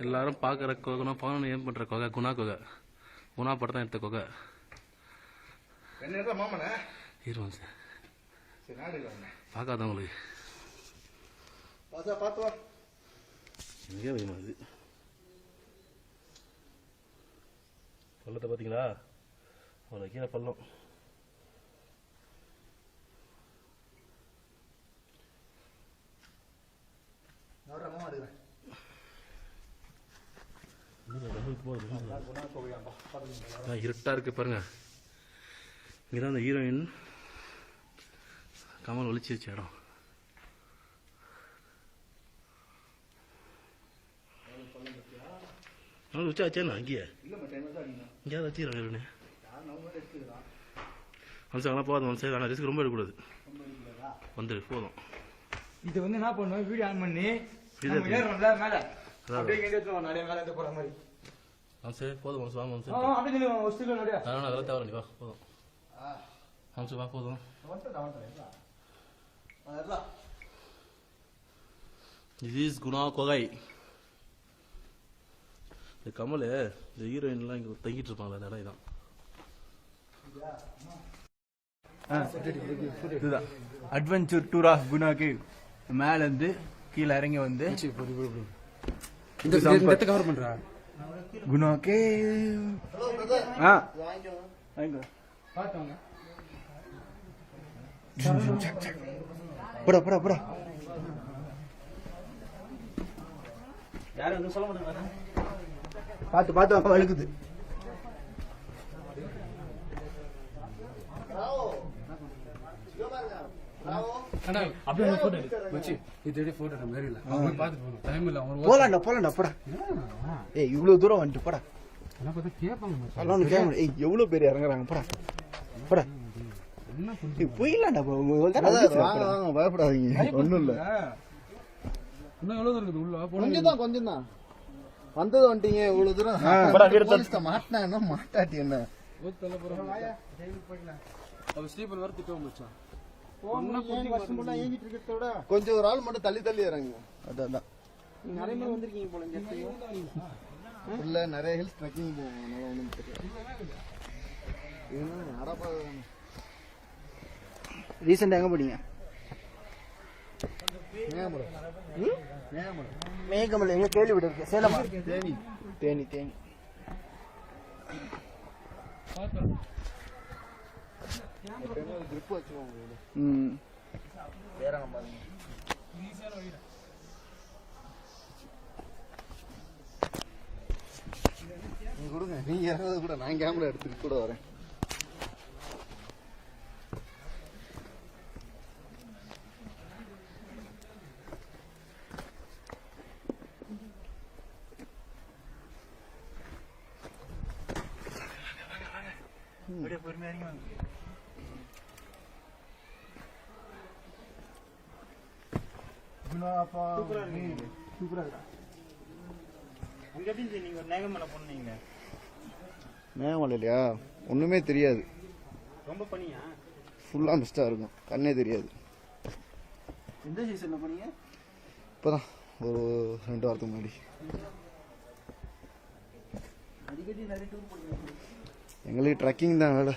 எல்லாரும் பார்க்குற கொகைனா பவன் ஏன் பண்ணுற கொகை குணா படம் தான் எடுத்த கொகை என்ன மாமனே இருவான் சார் பார்க்காதவங்களுக்கு பார்த்து வா எங்கேயே வைமா அது பள்ளத்தை பார்த்தீங்களா அவ்வளோ கீழே பள்ளம் இருட்டா இருக்கு பாருங்க. இங்கதான் அந்த ஹீரோயின் கமல் ஒளிச்சு வச்ச இடம். வச்சாச்சேண்ணா அங்கேயே இங்கேயாவது வச்சுக்கிறாங்க. மனுஷங்களாம் போதும் மனுஷன் ஆனால் ரிஸ்க் ரொம்ப எடுக்கக்கூடாது. வந்துடு போதும். இது வந்து என்ன பண்ணுவோம், வீடியோ ஆன் பண்ணி ஏறோம்ல மேலே அப்படியே கேட்டு வச்சுருவோம். நிறைய மேலே போகிற மாதிரி மனுஷன் போதும். மனுஷன் வாங்க மனுஷன் அப்படியே வச்சுக்கலாம். நிறையா அதெல்லாம் தேவை நீ வா போதும். மனுஷன் வா போதும். இது இஸ் குணா கொகை. இந்த கமல் இந்த ஹீரோயின்லாம் இங்கே தங்கிட்டு இருப்பாங்களே அந்த இடம் இதுதான் adventure tour of Guna cave. மேல இருந்து கீழே இறங்கி வந்து கவர் பண்றா குணா கேவ். போடா போடா போடா. யாரும் வந்து சொல்ல மாட்டாங்க. பார்த்து பார்த்து வழுக்குது. இவ்வளவு தூரம் வந்துட்டு போடா. எவ்வளவு பேர் இறங்குறாங்க. போடா போடா போயிடலாம்டா. பயப்படாதீங்க, ஒண்ணும் இல்ல. கொஞ்சம் தான் வந்தது வந்துட்டீங்க. இவ்வளவு தூரம் மாட்டினா மாட்டாட்டி என்ன கொஞ்சம் ஒரு ஆள் மட்டும் தள்ளி தள்ளி இறங்குங்க. அதான் நிறைய பேர் வந்திருக்கீங்க போல. இல்ல நிறைய ஹில்ஸ் ட்ரெக்கிங் போவோம். அதனால ஒண்ணும் தெரியாது. ரீசெண்டா எங்க போனீங்க? மேகமலை எங்க கேள்விப்பட்டு இருக்கு. சேலமா? தேனி தேனி தேனி. கொடுங்க, நீங்க இறங்குறது கூட நான் கேமரா எடுத்துட்டு கூட வரேன். மேகமலையா ஒண்ணுமே தெரியாது. ரொம்ப பனியா? ஃபுல்லா மிஸ்டா இருக்கும், கண்ணே தெரியாது. எந்த சீசன்ல போனீங்க? இப்பதான் ஒரு 2 வாரத்துக்கு முன்னாடி. எங்களுக்கு ட்ரெக்கிங் தான் வேலை.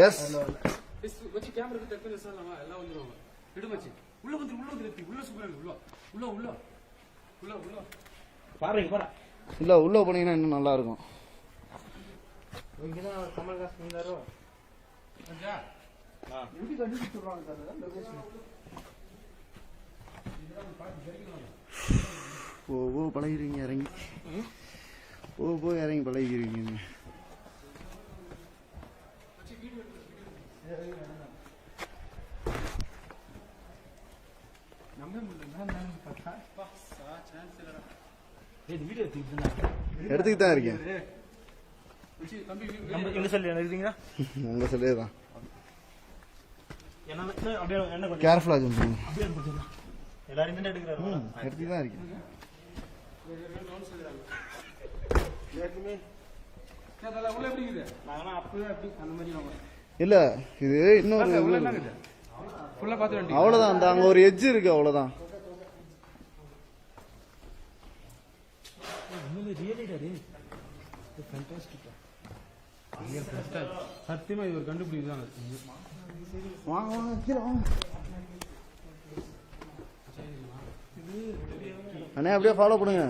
எஸ் இல்ல உள்ள போனீங்கன்னா இன்னும் நல்லா இருக்கும். ஓ பழகிறீங்க இறங்கி. போ இறங்கி பழகிறீங்க. எடுத்துக்கிட்டு தான் இருக்கேன். உங்க சொல்லிதான் கேர்ஃபுல்லா சொல்லுங்க. எடுத்துக்கிட்டு தான் இருக்கேன். இல்ல இது இன்னொரு அவ்வளவுதான். அந்த அங்க ஒரு எட்ஜ் இருக்கு, அவ்வளவுதான். சத்தியமா இது ஒரு கண்டுபிடிக்குதாங்க. வாங்க வாங்க கீழே வாங்க அண்ணே அப்படியே ஃபாலோ பண்ணுங்க